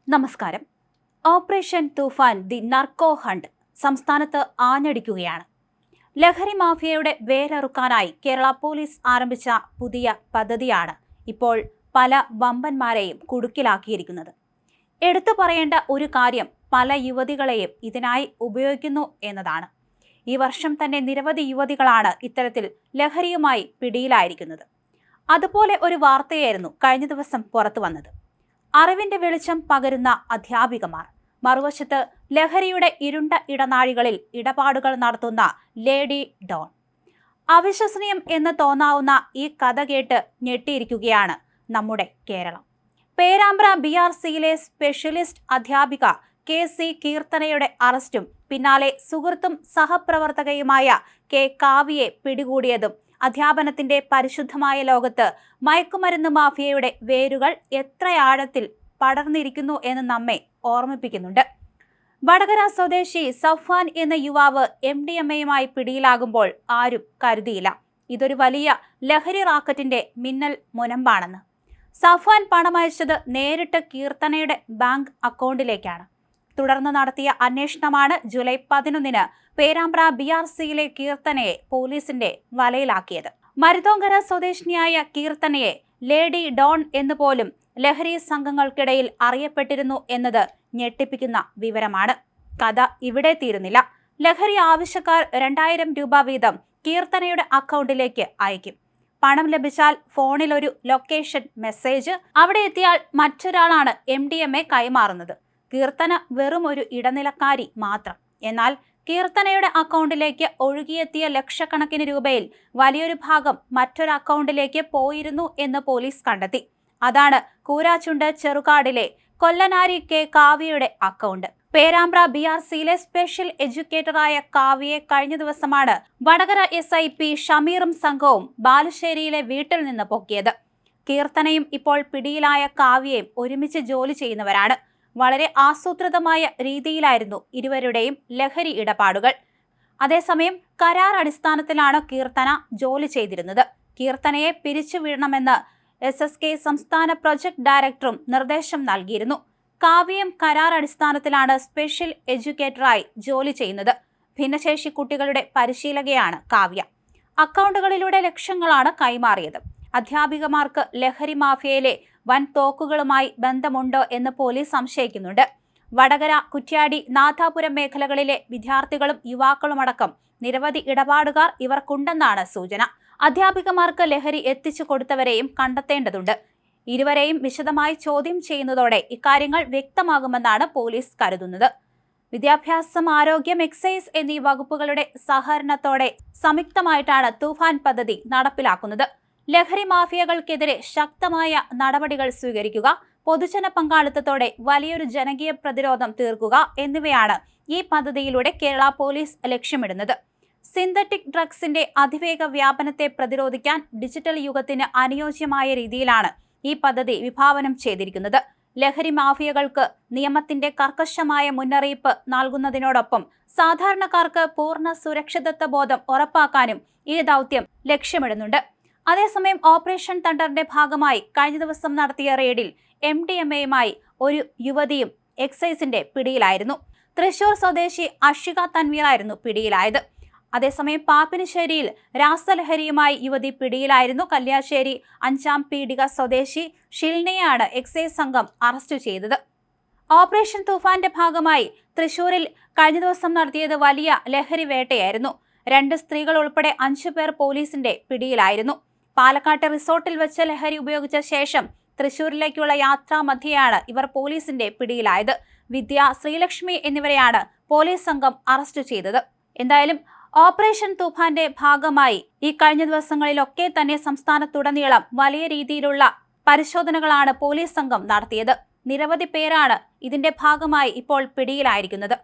നമസ്കാരം. Operation Toofan the narco hunt സംസ്ഥാനത്ത് ആഞ്ഞടിക്കുകയാണ്. ലഹരി മാഫിയയുടെ വേരറുക്കാനായി കേരള പോലീസ് ആരംഭിച്ച പുതിയ പദ്ധതിയാണ് ഇപ്പോൾ പല വമ്പന്മാരെയും കുടുക്കിലാക്കിയിരിക്കുന്നത്. എടുത്തു പറയേണ്ട ഒരു കാര്യം പല യുവതികളെയും ഇതിനായി ഉപയോഗിക്കുന്നു എന്നതാണ്. ഈ വർഷം തന്നെ നിരവധി യുവതികളാണ് ഇത്തരത്തിൽ ലഹരിയുമായി പിടിയിലായിരിക്കുന്നത്. അതുപോലെ ഒരു വാർത്തയായിരുന്നു കഴിഞ്ഞ ദിവസം പുറത്തു വന്നത്. അറിവിന്റെ വെളിച്ചം പകരുന്ന അധ്യാപികമാർ, മറുവശത്ത് ലഹരിയുടെ ഇരുണ്ട ഇടനാഴികളിൽ ഇടപാടുകൾ നടത്തുന്ന ലേഡി ഡോൺ. അവിശ്വസനീയം എന്ന് തോന്നാവുന്ന ഈ കഥ കേട്ട് ഞെട്ടിയിരിക്കുകയാണ് നമ്മുടെ കേരളം. പേരാമ്പ്ര BRCയിലെ സ്പെഷ്യലിസ്റ്റ് അധ്യാപിക KC കീർത്തനയുടെ അറസ്റ്റും പിന്നാലെ സുഹൃത്തും സഹപ്രവർത്തകയുമായ K കാവ്യയെ പിടികൂടിയതും അധ്യാപനത്തിന്റെ പരിശുദ്ധമായ ലോകത്ത് മയക്കുമരുന്ന് മാഫിയയുടെ വേരുകൾ എത്ര ആഴത്തിൽ പടർന്നിരിക്കുന്നു എന്ന് നമ്മെ ഓർമ്മിപ്പിക്കുന്നുണ്ട്. വടകര സ്വദേശി സഫ്വാൻ എന്ന യുവാവ് MDMAയുമായി പിടിയിലാകുമ്പോൾ ആരും കരുതിയില്ല ഇതൊരു വലിയ ലഹരി റാക്കറ്റിന്റെ മിന്നൽ മുനമ്പാണെന്ന്. സഫ്വാൻ പണമയച്ചത് നേരിട്ട് കീർത്തനയുടെ ബാങ്ക് അക്കൗണ്ടിലേക്കാണ്. തുടർന്ന് നടത്തിയ അന്വേഷണമാണ് ജൂലൈ 11 പേരാമ്പ്ര BRCയിലെ കീർത്തനയെ പോലീസിന്റെ വലയിലാക്കിയത്. മരുതോങ്കര സ്വദേശിനിയായ കീർത്തനയെ ലേഡി ഡോൺ എന്നുപോലും ലഹരി സംഘങ്ങൾക്കിടയിൽ അറിയപ്പെട്ടിരുന്നു എന്നത് ഞെട്ടിപ്പിക്കുന്ന വിവരമാണ്. കഥ ഇവിടെ തീരുന്നില്ല. ലഹരി ആവശ്യക്കാർ 2000 രൂപ വീതം കീർത്തനയുടെ അക്കൗണ്ടിലേക്ക് അയക്കും. പണം ലഭിച്ചാൽ ഫോണിൽ ഒരു ലൊക്കേഷൻ മെസ്സേജ്, അവിടെ എത്തിയാൽ മറ്റൊരാളാണ് MDMA കൈമാറുന്നത്. കീർത്തന വെറും ഒരു ഇടനിലക്കാരി മാത്രം. എന്നാൽ കീർത്തനയുടെ അക്കൗണ്ടിലേക്ക് ഒഴുകിയെത്തിയ ലക്ഷക്കണക്കിന് രൂപയിൽ വലിയൊരു ഭാഗം മറ്റൊരു അക്കൗണ്ടിലേക്ക് പോയിരുന്നു എന്ന് പോലീസ് കണ്ടെത്തി. അതാണ് കൂരാച്ചുണ്ട് ചെറുകാടിലെ കൊല്ലനാരി K കാവ്യയുടെ അക്കൗണ്ട്. പേരാമ്പ്ര BRCയിലെ സ്പെഷ്യൽ എഡ്യൂക്കേറ്ററായ കാവ്യയെ കഴിഞ്ഞ ദിവസമാണ് വടകര SI P ഷമീറും സംഘവും ബാലുശ്ശേരിയിലെ വീട്ടിൽ നിന്ന് പൊക്കിയത്. കീർത്തനയും ഇപ്പോൾ പിടിയിലായ കാവ്യയും ഒരുമിച്ച് ജോലി ചെയ്യുന്നവരാണ്. വളരെ ആസൂത്രിതമായ രീതിയിലായിരുന്നു ഇരുവരുടെയും ലഹരി ഇടപാടുകൾ. അതേസമയം കരാർ അടിസ്ഥാനത്തിലാണ് കീർത്തന ജോലി ചെയ്തിരുന്നത്. കീർത്തനയെ പിരിച്ചുവിടണമെന്ന് SSK സംസ്ഥാന പ്രൊജക്ട് ഡയറക്ടറും നിർദ്ദേശം നൽകിയിരുന്നു. കാവ്യയും കരാർ അടിസ്ഥാനത്തിലാണ് സ്പെഷ്യൽ എഡ്യൂക്കേറ്ററായി ജോലി ചെയ്യുന്നത്. ഭിന്നശേഷി കുട്ടികളുടെ പരിശീലകയാണ് കാവ്യ. അക്കൗണ്ടുകളിലൂടെ ലക്ഷങ്ങളാണ് കൈമാറിയത്. അധ്യാപികമാർക്ക് ലഹരി മാഫിയയിലെ വൻ തോക്കുകളുമായി ബന്ധമുണ്ടോ എന്ന് പോലീസ് സംശയിക്കുന്നുണ്ട്. വടകര, കുറ്റ്യാടി, നാഥാപുരം മേഖലകളിലെ വിദ്യാർത്ഥികളും യുവാക്കളുമടക്കം നിരവധി ഇടപാടുകാർ ഇവർക്കുണ്ടെന്നാണ് സൂചന. അധ്യാപികമാർക്ക് ലഹരി എത്തിച്ചു കൊടുത്തവരെയും കണ്ടെത്തേണ്ടതുണ്ട്. ഇരുവരെയും വിശദമായി ചോദ്യം ചെയ്യുന്നതോടെ ഇക്കാര്യങ്ങൾ വ്യക്തമാകുമെന്നാണ് പോലീസ് കരുതുന്നത്. വിദ്യാഭ്യാസം, ആരോഗ്യം, എക്സൈസ് എന്നീ വകുപ്പുകളുടെ സഹകരണത്തോടെ സംയുക്തമായിട്ടാണ് തൂഫാൻ പദ്ധതി നടപ്പിലാക്കുന്നത്. ലഹരി മാഫിയകൾക്കെതിരെ ശക്തമായ നടപടികൾ സ്വീകരിക്കുക, പൊതുജന പങ്കാളിത്തത്തോടെ വലിയൊരു ജനകീയ പ്രതിരോധം തീർക്കുക എന്നിവയാണ് ഈ പദ്ധതിയിലൂടെ കേരള പോലീസ് ലക്ഷ്യമിടുന്നത്. സിന്തറ്റിക് ഡ്രഗ്സിന്റെ അതിവേഗ വ്യാപനത്തെ പ്രതിരോധിക്കാൻ ഡിജിറ്റൽ യുഗത്തിന് അനുയോജ്യമായ രീതിയിലാണ് ഈ പദ്ധതി വിഭാവനം ചെയ്തിരിക്കുന്നത്. ലഹരി മാഫിയകൾക്ക് നിയമത്തിന്റെ കർക്കശമായ മുന്നറിയിപ്പ് നൽകുന്നതിനോടൊപ്പം സാധാരണക്കാർക്ക് പൂർണ്ണ സുരക്ഷിതത്വ ബോധം ഉറപ്പാക്കാനും ഈ ദൗത്യം ലക്ഷ്യമിടുന്നുണ്ട്. അതേസമയം ഓപ്പറേഷൻ തണ്ടറിന്റെ ഭാഗമായി കഴിഞ്ഞ ദിവസം നടത്തിയ റെയ്ഡിൽ MDMAയുമായി ഒരു യുവതിയും എക്സൈസിന്റെ പിടിയിലായിരുന്നു. തൃശൂർ സ്വദേശി അഷിക തൻവീറായിരുന്നു പിടിയിലായത്. അതേസമയം പാപ്പിനിശ്ശേരിയിൽ രാസലഹരിയുമായി യുവതി പിടിയിലായിരുന്നു. കല്യാശ്ശേരി 5-ാം പീടിക സ്വദേശി ഷിൽനെയാണ് എക്സൈസ് സംഘം അറസ്റ്റ് ചെയ്തത്. ഓപ്പറേഷൻ തൂഫാന്റെ ഭാഗമായി തൃശൂരിൽ കഴിഞ്ഞ ദിവസം നടത്തിയത് വലിയ ലഹരി വേട്ടയായിരുന്നു. 2 സ്ത്രീകൾ ഉൾപ്പെടെ 5 പേർ പോലീസിന്റെ പിടിയിലായിരുന്നു. പാലക്കാട്ടെ റിസോർട്ടിൽ വെച്ച് ലഹരി ഉപയോഗിച്ച ശേഷം തൃശൂരിലേക്കുള്ള യാത്രാമധ്യയാണ് ഇവർ പോലീസിന്റെ പിടിയിലായത്. വിദ്യ, ശ്രീലക്ഷ്മി എന്നിവരെയാണ് പോലീസ് സംഘം അറസ്റ്റ് ചെയ്തത്. എന്തായാലും ഓപ്പറേഷൻ തൂഫാന്റെ ഭാഗമായി ഈ കഴിഞ്ഞ ദിവസങ്ങളിലൊക്കെ തന്നെ സംസ്ഥാനത്തുടനീളം വലിയ രീതിയിലുള്ള പരിശോധനകളാണ് പോലീസ് സംഘം നടത്തിയത്. നിരവധി പേരാണ് ഇതിന്റെ ഭാഗമായി ഇപ്പോൾ പിടിയിലായിരിക്കുന്നത്.